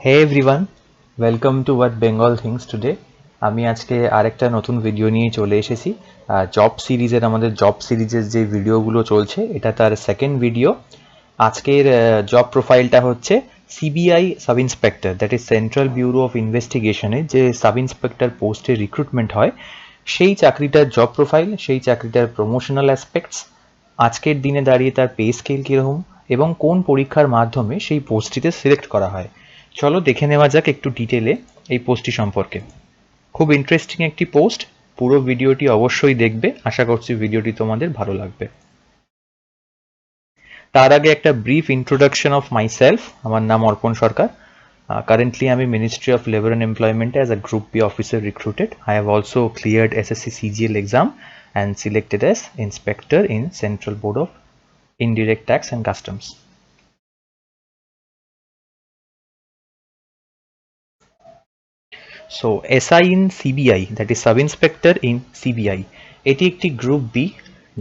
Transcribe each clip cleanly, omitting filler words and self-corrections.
Hey everyone, welcome to What Bengal Thinks Today. আমি আজকে আরেকটা নতুন ভিডিও নিয়ে চলে এসেছি। আমাদের জব সিরিজের যে ভিডিওগুলো চলছে এটা তার সেকেন্ড ভিডিও। আজকের জব প্রোফাইলটা হচ্ছে CBI sub inspector, that is central bureau of ইনভেস্টিগেশনে যে সাব ইন্সপেক্টর পোস্টে রিক্রুটমেন্ট হয় সেই চাকরিটার জব প্রোফাইল, সেই চাকরিটার প্রমোশনাল অ্যাসপেক্টস, আজকের দিনে দাঁড়িয়ে তার পে স্কেল কীরকম এবং কোন পরীক্ষার মাধ্যমে সেই পোস্টটিতে সিলেক্ট করা হয়। চলো দেখে নেওয়া যাক একটু ডিটেলে এই পোস্টটি সম্পর্কে। খুব ইন্টারেস্টিং একটি পোস্ট, পুরো ভিডিওটি অবশ্যই দেখবে, আশা করছি ভিডিওটি তোমাদের ভালো লাগবে। তার আগে একটা ব্রিফ ইন্ট্রোডাকশন অফ মাইসেলফ। আমার নাম অর্পণ সরকার। Currently আমি মিনিস্ট্রি অফ লেবার অ্যান্ড এমপ্লয়মেন্টে as a group B officer recruited. I have also cleared SSC CGL exam and selected as inspector in Central Board of Indirect Tax and Customs. So SI in CBI, that is sub inspector in CBI, এটি একটি group B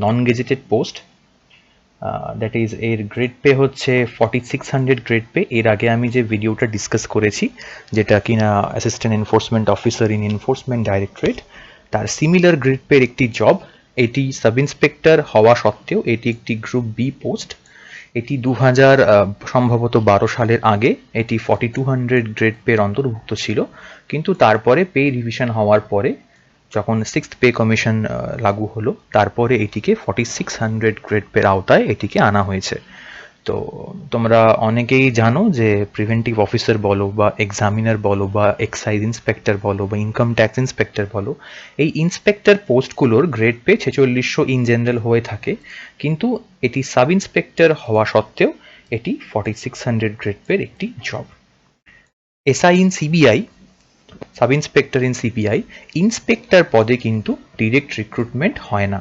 non gazetted post. That is এর grade pay হচ্ছে 4600 grade pay. এর আগে আমি যে ভিডিওটা discuss করেছি যেটা কিনা assistant enforcement officer in enforcement directorate, তার সিমিলার গ্রেড পের একটি জব। এটি সাব ইন্সপেক্টর হওয়া সত্ত্বেও এটি একটি গ্রুপ বি পোস্ট। এটি 2000 সম্ভবত 12 সালের আগে এটি 4200 গ্রেড পের অন্তর্ভুক্ত ছিল, কিন্তু তারপরে পে রিভিশন হওয়ার পরে যখন সিক্সথ পে কমিশন লাগু হলো তারপরে এটিকে 4600 গ্রেড পের আওতায় এটিকে আনা হয়েছে। তো তোমরা অনেকেই জানো যে প্রিভেন্টিভ অফিসার বলো বা এক্সামিনার বলো বা এক্সাইজ ইন্সপেক্টর বলো বা ইনকাম ট্যাক্স ইন্সপেক্টর বলো, এই ইন্সপেক্টর পোস্টগুলোর গ্রেড পে 4600 ইন জেনারেল হয়ে থাকে, কিন্তু এটি সাব ইন্সপেক্টর হওয়া সত্ত্বেও এটি 4600 গ্রেড পের একটি job. SI in CBI, sub inspector in CBI, inspector পদে কিন্তু ডিরেক্ট রিক্রুটমেন্ট হয় না,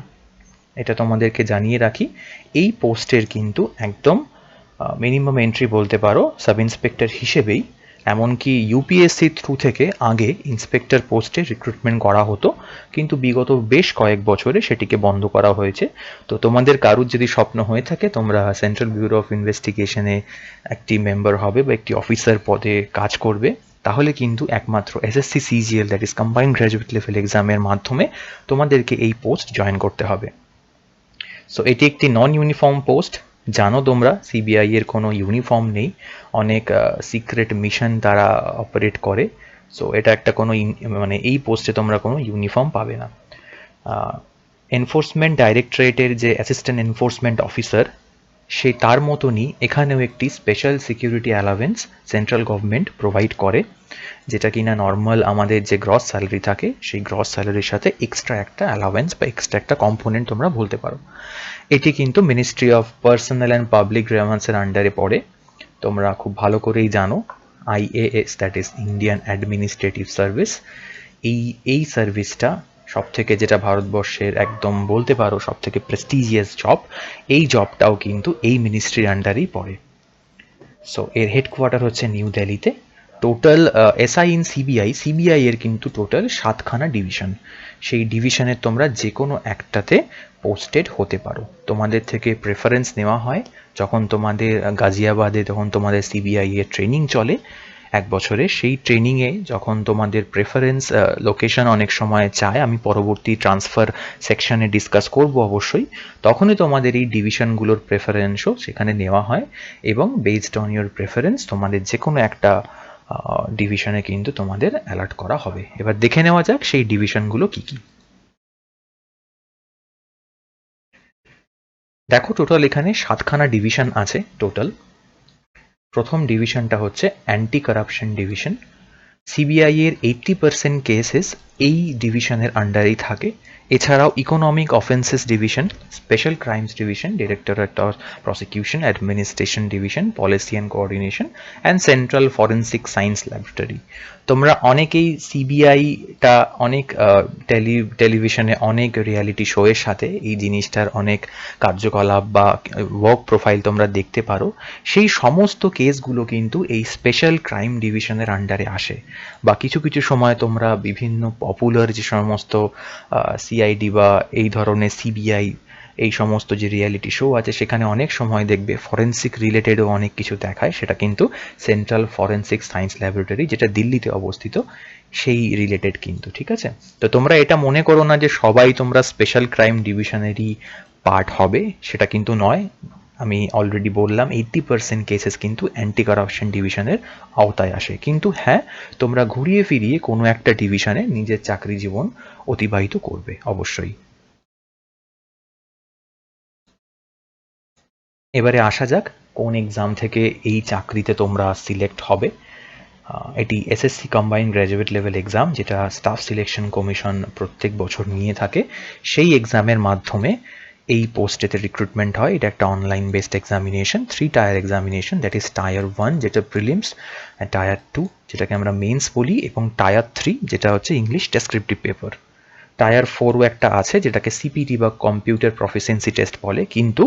এটা তোমাদেরকে জানিয়ে রাখি। এই পোস্টের কিন্তু একদম মিনিমাম এন্ট্রি বলতে পারো সাব ইন্সপেক্টর হিসেবেই। এমনকি ইউপিএসসি থ্রু থেকে আগে ইন্সপেক্টর পোস্টে রিক্রুটমেন্ট করা হতো, কিন্তু বিগত বেশ কয়েক বছরে সেটিকে বন্ধ করা হয়েছে। তো তোমাদের কারুর যদি স্বপ্ন হয়ে থাকে তোমরা সেন্ট্রাল ব্যুরো অফ ইনভেস্টিগেশনে একটি মেম্বার হবে বা একটি অফিসার পদে কাজ করবে, তাহলে কিন্তু একমাত্র SSC CGL, that is combined graduate level এক্সামের মাধ্যমে তোমাদেরকে এই পোস্ট জয়েন করতে হবে। সো এটি একটি নন ইউনিফর্ম পোস্ট। জানো তোমরা সিবিআই এর কোনো ইউনিফর্ম নেই, অনেক সিক্রেট মিশন তারা অপারেট করে। সো এটা একটা কোনো মানে এই পোস্টে তোমরা কোনো ইউনিফর্ম পাবে না। এনফোর্সমেন্ট ডাইরেক্টরেটের যে অ্যাসিস্ট্যান্ট এনফোর্সমেন্ট অফিসার, সে তার মতনই এখানেও একটি special security allowance central government provide করে, যেটা কিনা নর্মাল আমাদের যে গ্রস স্যালারি থাকে সেই গ্রস স্যালারির সাথে এক্সট্রা একটা অ্যালাওয়েন্স বা এক্সট্রা একটা কম্পোনেন্ট তোমরা বলতে পারো। এটি কিন্তু ministry of personnel and public গ্রিভেন্সের আন্ডারে পড়ে। তোমরা খুব ভালো করেই জানো IAS, that is Indian administrative service, এই সার্ভিসটা সব থেকে যেটা ভারতবর্ষের একদম বলতে পারো সব থেকে প্রেস্টিজিয়াস জব, এই জবটাও কিন্তু এই মিনিস্ট্রির আন্ডারেই পড়ে। সো এর হেডকোয়ার্টার হচ্ছে নিউ দিল্লিতে। Total SI in CBI, CBI এর কিন্তু টোটাল 7খানা ডিভিশন। সেই ডিভিশনের তোমরা যে কোনো একটাতে পোস্টেড হতে পারো। তোমাদের থেকে প্রেফারেন্স নেওয়া হয় যখন তোমাদের গাজিয়াবাদে তখন তোমাদের সিবিআই এর ট্রেনিং চলে 1 বছরে। সেই ট্রেনিংয়ে যখন তোমাদের প্রেফারেন্স লোকেশন অনেক সময় চায়, আমি পরবর্তী ট্রান্সফার সেকশনে ডিসকাস করব অবশ্যই, তখনই তোমাদের এই ডিভিশনগুলোর প্রেফারেন্সও সেখানে নেওয়া হয় এবং বেসড অন ইউর প্রেফারেন্স তোমাদের যে কোনো একটা ডিভিশনে কিন্তু তোমাদের অ্যালার্ট করা হবে। এবার দেখে নেওয়া যাক সেই ডিভিশনগুলো কী কী। দেখো টোটাল এখানে 7খানা ডিভিশন আছে টোটাল। প্রথম ডিভিশনটা হচ্ছে অ্যান্টি কারাপশন ডিভিশন। সিবিআই এর 80% কেসেস এই ডিভিশনের আন্ডারেই থাকে। এছাড়াও economic offences division, special crimes division, directorate of prosecution, administration division, policy and coordination and central forensic science laboratory. তোমরা অনেকেই সিবিআইটা অনেক টেলিভিশনে অনেক রিয়ালিটি শোয়ের সাথে এই জিনিসটার অনেক কার্যকলাপ বা ওয়ার্ক প্রোফাইল তোমরা দেখতে পারো। সেই সমস্ত কেসগুলো কিন্তু এই স্পেশাল ক্রাইম ডিভিশনের আন্ডারে আসে। বা কিছু কিছু সময় তোমরা বিভিন্ন পপুলার যে সমস্ত সিআইডি বা এই ধরনের সিবিআই এই সমস্ত যে রিয়ালিটি শো আছে সেখানে অনেক সময় দেখবে ফরেন্সিক রিলেটেডও অনেক কিছু দেখায়, সেটা কিন্তু সেন্ট্রাল ফরেন্সিক সায়েন্স ল্যাবরেটরি যেটা দিল্লিতে অবস্থিত সেই রিলেটেড কিন্তু, ঠিক আছে? তো তোমরা এটা মনে করো না যে সবাই তোমরা স্পেশাল ক্রাইম ডিভিশনেরই পার্ট হবে, সেটা কিন্তু নয়। আমি অলরেডি বললাম 80% কেসেস কিন্তু অ্যান্টি কারাপশন ডিভিশনের আওতায় আসে, কিন্তু হ্যাঁ, তোমরা ঘুরিয়ে ফিরিয়ে কোনো একটা ডিভিশনে নিজের চাকরি জীবন অতিবাহিত করবে অবশ্যই। এবারে আসা যাক কোন এক্সাম থেকে এই চাকরিতে তোমরা সিলেক্ট হবে। এটি SSC combined graduate level exam, যেটা স্টাফ সিলেকশন কমিশন প্রত্যেক বছর নিয়ে থাকে। সেই এক্সামের মাধ্যমে এই পোস্টেতে রিক্রুটমেন্ট হয়। এটা একটা online based examination, 3 tyre examination, that is tyre 1 যেটা প্রিলিমস, টায়ার 2 যেটাকে আমরা মেন্স বলি, এবং টায়ার 3 যেটা হচ্ছে ইংলিশ ডেসক্রিপটিভ পেপার। টায়ার 4ও একটা আছে যেটাকে সিপিটি বা কম্পিউটার প্রফিসিয়েন্সি টেস্ট বলে, কিন্তু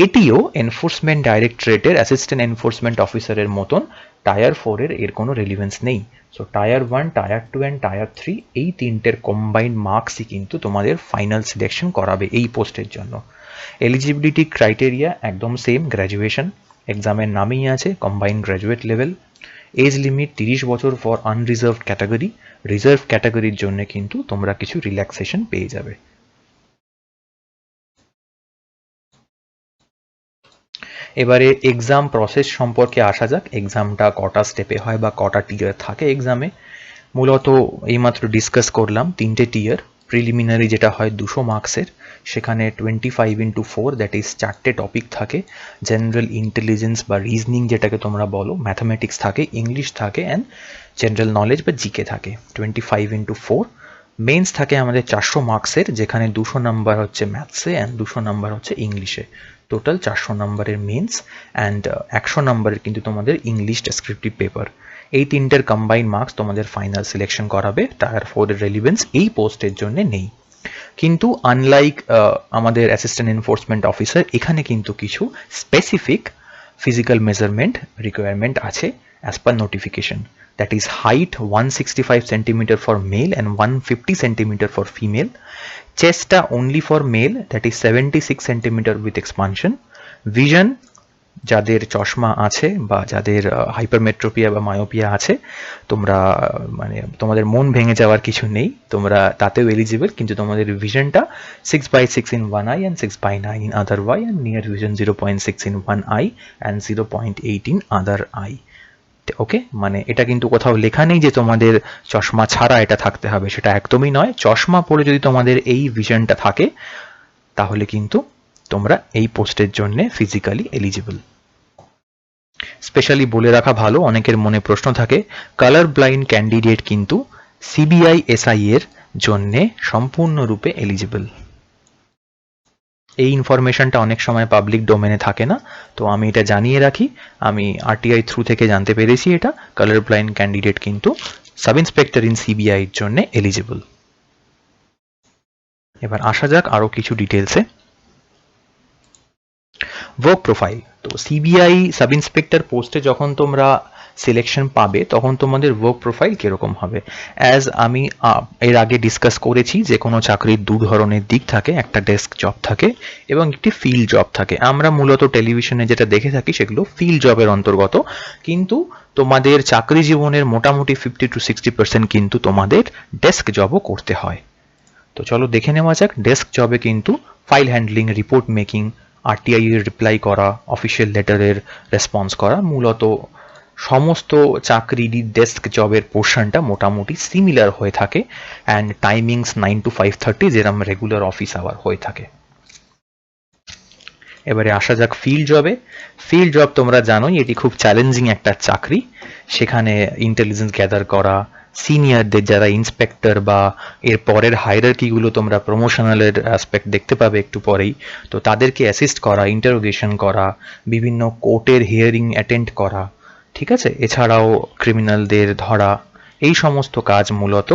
এটিও এনফোর্সমেন্ট ডাইরেক্টরেটের অ্যাসিস্ট্যান্ট এনফোর্সমেন্ট অফিসারের মতন টায়ার 4-এর এর কোনো রিলিভেন্স নেই। So tyre 1, tyre 2 and tyre 3 এই তিনটের কম্বাইন্ড মার্কসই কিন্তু তোমাদের ফাইনাল সিলেকশন করাবে এই পোস্টের জন্য। এলিজিবিলিটি ক্রাইটেরিয়া একদম সেম, গ্র্যাজুয়েশন, এক্সামের নামেই আছে combined graduate level. Age limit 30 বছর ফর আনরিজার্ভড ক্যাটাগরি, রিজার্ভ ক্যাটাগরির জন্য কিন্তু তোমরা কিছু রিল্যাক্সেশন পেয়ে যাবে। এবারে এক্সাম প্রসেস সম্পর্কে আসা যাক। এক্সামটা কটা স্টেপে হয় বা কটা টিয়ার থাকে এক্সামে, মূলত এইমাত্র ডিসকাস করলাম 3টে টিয়ার। প্রিলিমিনারি যেটা হয় 200 মার্কসের, সেখানে 25x4 দ্যাট ইজ 4টে টপিক থাকে। জেনারেল ইন্টেলিজেন্স বা রিজনিং যেটাকে তোমরা বলো, ম্যাথামেটিক্স থাকে, ইংলিশ থাকে, অ্যান্ড জেনারেল নলেজ বা জিকে থাকে। 25x4 মেন্স থাকে আমাদের 400 মার্কসের, যেখানে 200 নাম্বার হচ্ছে ম্যাথসে অ্যান্ড 200 নাম্বার হচ্ছে ইংলিশে। টোটাল 400 নাম্বারের মেন্স অ্যান্ড 100 নাম্বারের কিন্তু তোমাদের ইংলিশ ডেসক্রিপটিভ পেপার। এই তিনটের কম্বাইন মার্কস তোমাদের ফাইনাল সিলেকশন করাবে। টায়ার 4-এর রেলিভেন্স এই পোস্টের জন্য নেই, কিন্তু আনলাইক আমাদের অ্যাসিস্ট্যান্ট এনফোর্সমেন্ট অফিসার, এখানে কিন্তু কিছু স্পেসিফিক ফিজিক্যাল মেজারমেন্ট রিকোয়ারমেন্ট আছে as per notification. That is height 165 cm for male and 150 cm for female. Chest only for male, that is 76 cm with expansion. Vision, যাদের চশমা আছে বা যাদের হাইপারমেট্রোপিয়া বা মায়োপিয়া আছে, তোমরা মানে তোমাদের মন ভেঙে যাওয়ার কিছু নেই, তোমরা তাতেও এলিজিবল, কিন্তু তোমাদের ভিশনটা 6/6 in one eye and 6/9 in other eye, and near vision 0.6 in one eye and 0.8 in other eye. ওকে, মানে এটা কিন্তু কোথাও লেখা নেই যে তোমাদের চশমা ছাড়া এটা থাকতে হবে, সেটা একদমই নয়। চশমা পরে যদি তোমাদের এই ভিশনটা থাকে তাহলে কিন্তু তোমরা এই পোস্টের জন্য ফিজিক্যালি এলিজিবল। স্পেশালি বলে রাখা ভালো, অনেকের মনে প্রশ্ন থাকে, কালার ব্লাইন্ড ক্যান্ডিডেট কিন্তু সিবিআই এসআই এর জন্য সম্পূর্ণরূপে এলিজিবল। এই ইনফরমেশনটা অনেক সময় পাবলিক ডোমেনে থাকে না, তো আমি এটা জানিয়ে রাখি। আমি আরটিআই থ্রু থেকে জানতে পেরেছি এটা কালার ব্লাইন্ড ক্যান্ডিডেট কিন্তু সাব ইন্সপেক্টর ইন সিবিআই এর জন্য এলিজিবল। এবার আসা যাক আরো কিছু ডিটেলসে। ওয়ার্ক প্রোফাইল, তো সিবিআই সাব ইন্সপেক্টর পোস্টে যখন তোমরা সিলেকশন পাবে তখন তোমাদের ওয়ার্ক প্রোফাইল কিরকম হবে। অ্যাজ আমি এর আগে ডিসকাস করেছি, যে কোনো চাকরির দু ধরনের দিক থাকে, একটা ডেস্ক জব থাকে এবং একটি ফিল্ড জব থাকে। আমরা মূলত টেলিভিশনে যেটা দেখে থাকি সেগুলো ফিল্ড জবের অন্তর্গত, কিন্তু তোমাদের চাকরি জীবনের মোটামুটি 50 to 60% কিন্তু তোমাদের ডেস্ক জবও করতে হয়। তো চলো দেখে নেওয়া যাক। ডেস্ক জবে কিন্তু file handling, report making, RTI এর রিপ্লাই করা, অফিসিয়াল লেটারের রেসপন্স করা, মূলত সমস্ত চাকরিরই ডেস্ক জবের পোর্শনটা মোটামুটি সিমিলার হয়ে থাকে। অ্যান্ড টাইমিংস 9 to 5:30 যেরকম রেগুলার অফিস আওয়ার হয়ে থাকে। এবারে আসা যাক ফিল্ড জবে। ফিল্ড জব তোমরা জানোই এটি খুব চ্যালেঞ্জিং একটা চাকরি। সেখানে ইন্টেলিজেন্স গ্যাদার করা, সিনিয়রদের যারা ইন্সপেক্টর বা এর পরের হায়ারার্কিগুলো তোমরা প্রমোশনালের অ্যাসপেক্ট দেখতে পাবে একটু পরেই, তো তাদেরকে অ্যাসিস্ট করা, ইন্টারোগেশন করা, বিভিন্ন কোর্টের হিয়ারিং অ্যাটেন্ড করা, ঠিক আছে, এছাড়াও ক্রিমিনালদের ধরা, এই সমস্ত কাজ মূলত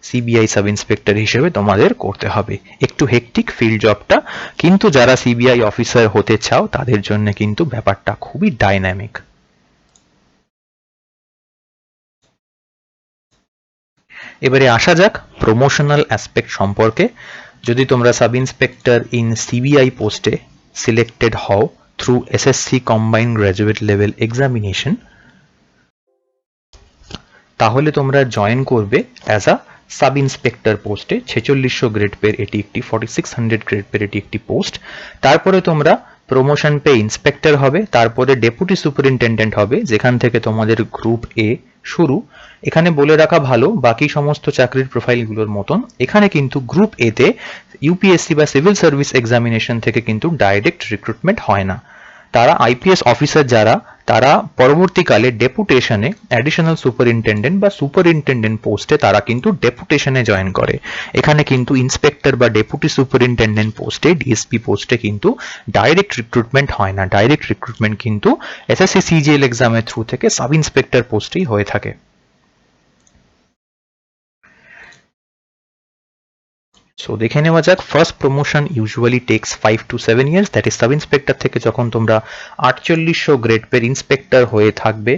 সিবিআই সাব ইন্সপেক্টর হিসেবে তোমাদের করতে হবে। একটু হেকটিক ফিল্ড জবটা, কিন্তু যারা সিবিআই অফিসার হতে চাও তাদের জন্য কিন্তু ব্যাপারটা খুবই ডাইনামিক। এবারে আসা যাক প্রমোশনাল অ্যাসপেক্ট সম্পর্কে। যদি তোমরা সাব ইন্সপেক্টর ইন সিবিআই পোস্টে সিলেক্টেড হও through SSC combined graduate level examination, তাহলে তোমরা জয়েন করবে অ্যাজ আ সাব ইন্সপেক্টর পোস্টে। 4600 গ্রেড পের এটি একটি 4600 গ্রেড পের এটি একটি পোস্ট। তারপরে তোমরা প্রমোশন পেয়ে ইন্সপেক্টর হবে, তারপরে ডেপুটি সুপারিনটেন্ডেন্ট হবে, যেখান থেকে তোমাদের গ্রুপ এ শুরু। এখানে বলে রাখা ভালো, বাকি সমস্ত চাকরির প্রোফাইলগুলোর মতন এখানে কিন্তু গ্রুপ এ তে ইউপিএসসি বা সিভিল সার্ভিস এক্সামিনেশন থেকে কিন্তু ডাইরেক্ট রিক্রুটমেন্ট হয় না। তারা আইপিএস অফিসার যারা, তারা পরবর্তীকালে ডেপুটেশনে অ্যাডিশনাল সুপারিনটেন্ডেন্ট বা সুপারিনটেন্ডেন্ট পোস্টে তারা কিন্তু ডেপুটেশনে জয়েন করে। এখানে কিন্তু ইন্সপেক্টর বা ডেপুটি সুপারিনটেন্ডেন্ট পোস্টে, ডিএসপি পোস্টে কিন্তু ডাইরেক্ট রিক্রুটমেন্ট হয় না। ডাইরেক্ট রিক্রুটমেন্ট কিন্তু এসএসসি সিজিএল এক্সামের থ্রু থেকে সাব ইন্সপেক্টর পোস্টেই হয়ে থাকে। সো দেখে নেওয়া যাক, first promotion usually takes 5 to 7 years, that is sub inspector থেকে যখন তোমরা 4800 গ্রেড পের ইন্সপেক্টর হয়ে থাকবে।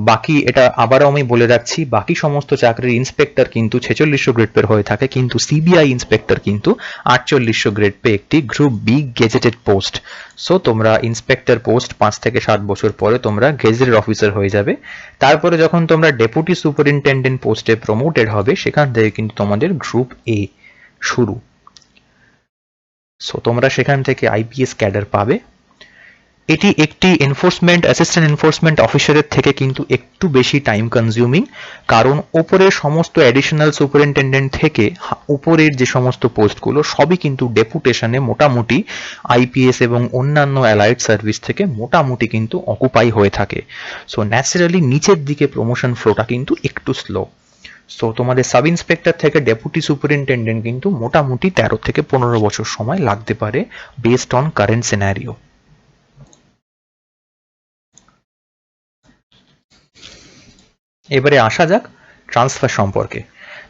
বাকি এটা আবারও আমি বলে রাখছি, বাকি সমস্ত চাকরির ইন্সপেক্টর কিন্তু 4600 গ্রেড পের হয়ে থাকে, কিন্তু সিবিআই ইন্সপেক্টর কিন্তু 4800 গ্রেড পে একটি group B gazetted post. So তোমরা ইন্সপেক্টর পোস্ট 5 থেকে 7 বছর পরে তোমরা গেজেটেড অফিসার হয়ে যাবে। তারপরে যখন তোমরা ডেপুটি সুপারিনটেন্ডেন্ট পোস্টে প্রমোটেড হবে, সেখান থেকে কিন্তু তোমাদের গ্রুপ এ শুরু। সো তোমরা সেখান থেকে আইপিএস ক্যাডার পাবে। এটি একটি এনফোর্সমেন্ট অ্যাসিস্ট্যান্ট এনফোর্সমেন্ট অফিসারের থেকে কিন্তু একটু বেশি টাইম কনজিউমিং, কারণ ওপরের সমস্ত অ্যাডিশনাল সুপারিনটেন্ডেন্ট থেকে উপরের যে সমস্ত পোস্টগুলো সবই কিন্তু ডেপুটেশনে মোটামুটি আইপিএস এবং অন্যান্য অ্যালাইড সার্ভিস থেকে মোটামুটি কিন্তু অকুপাই হয়ে থাকে। সো ন্যাচারালি নিচের দিকে প্রমোশন ফ্লোটা কিন্তু একটু স্লো। সো তোমাদের সাব ইন্সপেক্টর থেকে ডেপুটি সুপারিনটেন্ডেন্ট কিন্তু মোটামুটি 13 থেকে 15 বছর সময় লাগতে পারে বেসড অন কারেন্ট সিনারিও। এবারে আসা যাক ট্রান্সফার সম্পর্কে।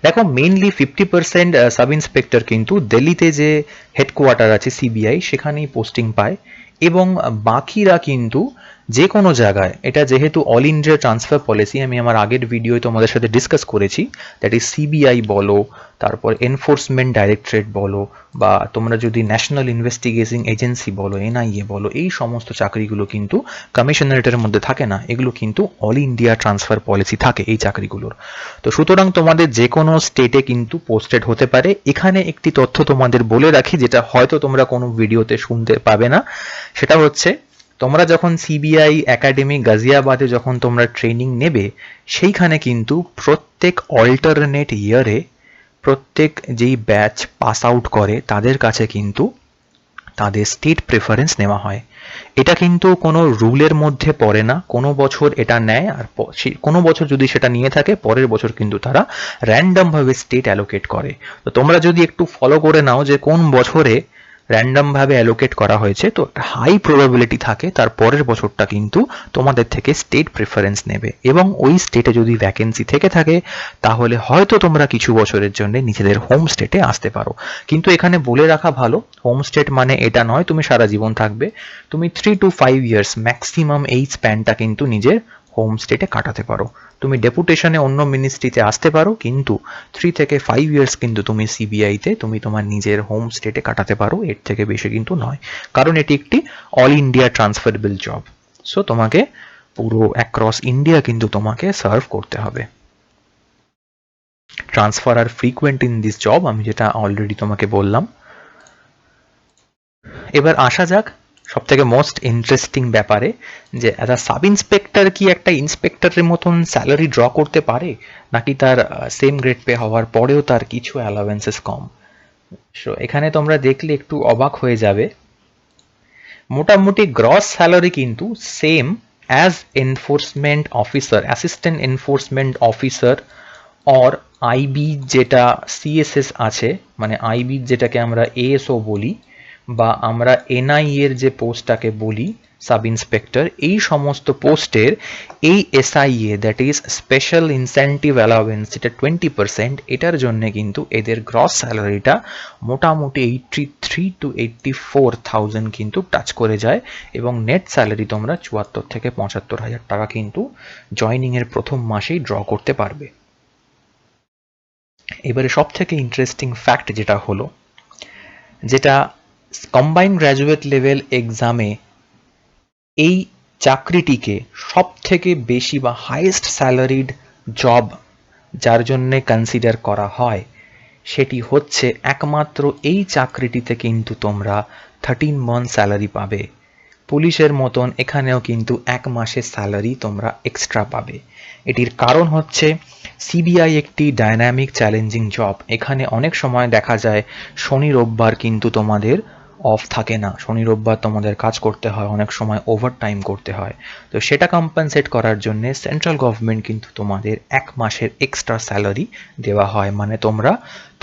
দেখো, মেইনলি 50% সাব ইন্সপেক্টর কিন্তু দিল্লিতে যে হেডকোয়ার্টার আছে সিবিআই, সেখানেই পোস্টিং পায়, এবং বাকিরা কিন্তু যে কোনো জায়গায়, এটা যেহেতু অল ইন্ডিয়া ট্রান্সফার পলিসি, আমি আমার আগের ভিডিওয় তোমাদের সাথে ডিসকাস করেছি, দ্যাট ইজ সিবিআই বলো, তারপর এনফোর্সমেন্ট ডাইরেক্টরেট বলো, বা তোমরা যদি ন্যাশনাল ইনভেস্টিগেশন এজেন্সি বলো, এনআইএ বলো, এই সমস্ত চাকরিগুলো কিন্তু কমিশনারেটের মধ্যে থাকে না, এগুলো কিন্তু অল ইন্ডিয়া ট্রান্সফার পলিসি থাকে এই চাকরিগুলোর। তো সুতরাং তোমাদের যে কোনো স্টেটে কিন্তু পোস্টেড হতে পারে। এখানে একটি তথ্য তোমাদের বলে রাখি, যেটা হয়তো তোমরা কোনো ভিডিওতে শুনতে পাবে না, সেটা হচ্ছে তোমরা যখন সিবিআই একাডেমি গাজিয়াবাদে যখন তোমরা ট্রেনিং নেবে, সেইখানে কিন্তু প্রত্যেক অল্টারনেট ইয়ারে প্রত্যেক যেই ব্যাচ পাস আউট করে তাদের কাছে কিন্তু তাদের স্টেট প্রেফারেন্স নেওয়া হয়। এটা কিন্তু কোনো রুলের মধ্যে পড়ে না, কোনো বছর এটা নেয়, আর কোনো বছর যদি সেটা নিয়ে থাকে পরের বছর কিন্তু তারা র্যান্ডম ভাবে স্টেট অ্যালোকেট করে। তো তোমরা যদি একটু ফলো করে নাও যে কোন বছরে র্যান্ডম ভাবে অ্যালোকেট করা হয়েছে, তো হাই প্রবাবিলিটি থাকে তার পরের বছরটা কিন্তু তোমাদের থেকে স্টেট প্রেফারেন্স নেবে, এবং ওই স্টেটে যদি ভ্যাকেন্সি থেকে থাকে তাহলে হয়তো তোমরা কিছু বছরের জন্য নিজেদের হোম স্টেটে আসতে পারো। কিন্তু এখানে বলে রাখা ভালো, হোম স্টেট মানে এটা নয় তুমি সারা জীবন থাকবে। তুমি 3 to 5 ইয়ার্স ম্যাক্সিমাম এই স্প্যানটা কিন্তু নিজের হোম স্টেটে কাটাতে পারো। তুমি ডেপুটেশনে অন্য মিনিস্ট্রিতে আসতে পারো, কিন্তু 3 থেকে 5 ইয়ার্স কিন্তু তুমি সিবিআইতে তুমি তোমার নিজের হোম স্টেটে কাটাতে পারো, এর থেকে বেশি কিন্তু নয়, কারণ এটি একটি all India transferable job. So তোমাকে পুরো অ্যাক্রস ইন্ডিয়া কিন্তু তোমাকে সার্ভ করতে হবে। ট্রান্সফার আর ফ্রিকুয়েন্ট ইন দিস জব, আমি যেটা অলরেডি তোমাকে বললাম। এবার আসা যাক সব থেকে মোস্ট ইন্টারেস্টিং ব্যাপারে, যে অ্যাজ আ সাব ইন্সপেক্টর কি একটা ইন্সপেক্টরের মতন স্যালারি ড্র করতে পারে, নাকি তার সেম গ্রেড পে হওয়ার পরেও তার কিছু অ্যালাওয়েন্সেস কম। সো এখানে তোমরা দেখলে একটু অবাক হয়ে যাবে, মোটামুটি গ্রস স্যালারি কিন্তু same as enforcement officer, assistant enforcement officer, or IB যেটা সিএসএস আছে, মানে আইবি যেটাকে আমরা এএসও বলি, বা আমরা এনআই এর যে পোস্টটাকে বলি সাব ইন্সপেক্টর, এই সমস্ত পোস্টের এই SIA, that is special incentive allowance, যেটা 20%, এটার জন্য কিন্তু এদের গ্রস স্যালারিটা মোটামুটি 83 to 84,000 কিন্তু টাচ করে যায়, এবং নেট স্যালারি তোমরা 74 থেকে 75 হাজার টাকা কিন্তু জয়নিংয়ের প্রথম মাসেই ড্র করতে পারবে। এবারে সব থেকে ইন্টারেস্টিং ফ্যাক্ট যেটা হলো, যেটা কম্বাইন্ড গ্র্যাজুয়েট লেভেল এক্সামে এই চাকরিটিকে সব থেকে বেশি বা হাইয়েস্ট স্যালারিড জব যার জন্যে কনসিডার করা হয় সেটি হচ্ছে একমাত্র এই চাকরিটিতে কিন্তু তোমরা 13 মান্থ স্যালারি পাবে। পুলিশের মতন এখানেও কিন্তু 1 মাসের স্যালারি তোমরা এক্সট্রা পাবে। এটির কারণ হচ্ছে সিবিআই একটি ডায়নামিক চ্যালেঞ্জিং জব। এখানে অনেক সময় দেখা যায় শনি রোববার কিন্তু তোমাদের অফ থাকে না, শনি রোববার তোমাদের কাজ করতে হয়, অনেক সময় ওভার টাইম করতে হয়। তো সেটা কম্পেনসেট করার জন্য সেন্ট্রাল গভর্নমেন্ট কিন্তু তোমাদের 1 মাসের এক্সট্রা স্যালারি দেওয়া হয়, মানে তোমরা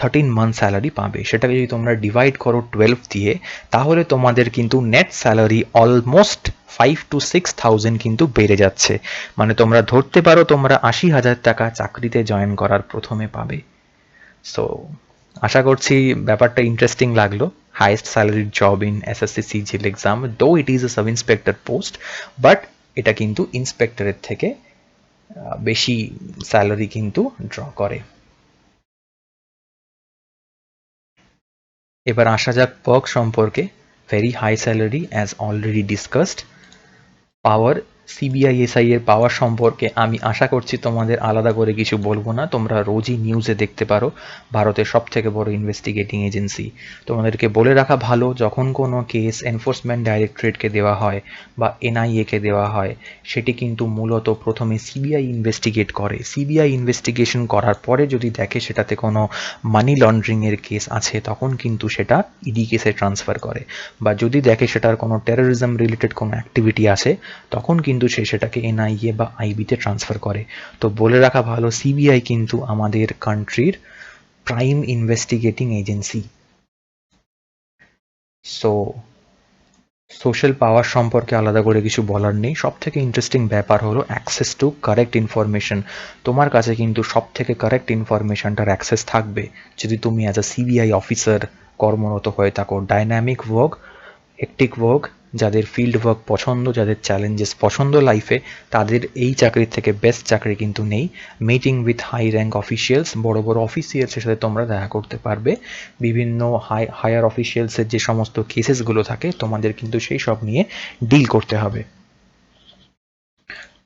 13 মান্থ স্যালারি পাবে। সেটাকে যদি তোমরা ডিভাইড করো 12 দিয়ে, তাহলে তোমাদের কিন্তু নেট স্যালারি অলমোস্ট 5 to 6,000 কিন্তু বেড়ে যাচ্ছে। মানে তোমরা ধরতে পারো তোমরা 80,000 টাকা চাকরিতে জয়েন করার প্রথমে পাবে। সো আশা করছি ব্যাপারটা ইন্টারেস্টিং লাগলো। Highest salaried job in SSC CGL exam, though it is a sub inspector post, but এটা কিন্তু ইন্সপেক্টরের থেকে বেশি স্যালারি কিন্তু ড্র করে। এবার আসা যাক পার্ক সম্পর্কে। Very high salary as already discussed. Power, CBI SI এর পাওয়ার সম্পর্কে আমি আশা করছি তোমাদের আলাদা করে কিছু বলবো না, তোমরা রোজই নিউজে দেখতে পারো। ভারতের সব থেকে বড় ইনভেস্টিগেটিং এজেন্সি। তোমাদেরকে বলে রাখা ভালো, যখন কোনো কেস এনফোর্সমেন্ট ডাইরেক্টরেটকে দেওয়া হয় বা এনআইএকে দেওয়া হয়, সেটি কিন্তু মূলত প্রথমে সিবিআই ইনভেস্টিগেট করে। সিবিআই ইনভেস্টিগেশন করার পরে যদি দেখে সেটাতে কোনো মানি লন্ড্রিংয়ের কেস আছে, তখন কিন্তু সেটা ইডি কেসে ট্রান্সফার করে। বা যদি দেখে সেটার কোনো টেরোরিজম রিলেটেড কোনো অ্যাক্টিভিটি আছে, তখন কিন্তু সেটাকে এনআইএ বা আইবিতে ট্রান্সফার করে। তো বলে রাখা ভালো, সিবিআই কিন্তু আমাদের কান্ট্রির prime investigating agency. So social power সম্পর্কে আলাদা করে কিছু বলার নেই। সব থেকে ইন্টারেস্টিং ব্যাপার হলো অ্যাক্সেস টু কারেক্ট ইনফরমেশন। তোমার কাছে কিন্তু সব থেকে কারেক্ট ইনফরমেশনটার অ্যাক্সেস থাকবে যদি তুমি অ্যাজ আ সিবিআই অফিসার কর্মরত হয়ে থাকো। ডাইনামিক ওয়ার্ক, হেক্টিক ওয়ার্ক, যাদের ফিল্ড ওয়ার্ক পছন্দ, যাদের চ্যালেঞ্জেস পছন্দ লাইফে, তাদের এই চাকরির থেকে বেস্ট চাকরি কিন্তু নেই। Meeting with high rank officials, বড় বড় অফিসিয়ালসের সাথে তোমরা দেখা করতে পারবে। বিভিন্ন হায়ার অফিসিয়ালসের যে সমস্ত কেসেসগুলো থাকে, তোমাদের কিন্তু সেই সব নিয়ে ডিল করতে হবে।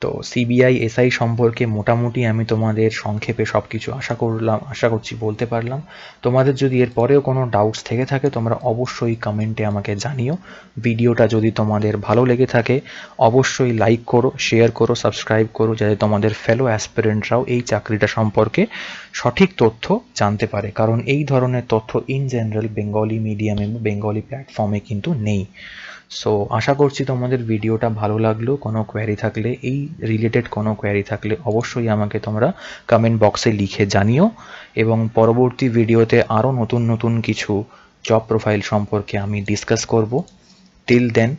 তো সিবিআই এসআই সম্পর্কে মোটামুটি আমি তোমাদের সংক্ষেপে সব কিছু আশা করছি বলতে পারলাম। তোমাদের যদি এর পরেও কোনো ডাউটস থেকে থাকে, তোমরা অবশ্যই কমেন্টে আমাকে জানিও। ভিডিওটা যদি তোমাদের ভালো লেগে থাকে, অবশ্যই লাইক করো, শেয়ার করো, সাবস্ক্রাইব করো, যাতে তোমাদের ফেলো অ্যাসপিরেন্টরাও এই চাকরিটা সম্পর্কে সঠিক তথ্য জানতে পারে। কারণ এই ধরনের তথ্য ইন জেনারেল বেঙ্গলি মিডিয়ামে, বেঙ্গলি প্ল্যাটফর্মে কিন্তু নেই। সো আশা করছি তোমাদের ভিডিওটা ভালো লাগলো। কোনো কোয়ারি থাকলে, এই রিলেটেড কোনো কোয়ারি থাকলে, অবশ্যই আমাকে তোমরা কমেন্ট বক্সে লিখে জানিও। এবং পরবর্তী ভিডিওতে আরও নতুন নতুন কিছু জব প্রোফাইল সম্পর্কে আমি ডিসকাস করব। টিল দেন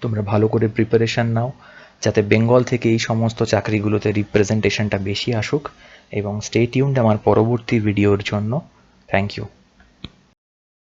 তোমরা ভালো করে প্রিপারেশান নাও, যাতে বেঙ্গল থেকে এই সমস্ত চাকরিগুলোতে রিপ্রেজেন্টেশনটা বেশি আসুক। এবং স্টে টিউনড আমার পরবর্তী ভিডিওর জন্য। Thank you.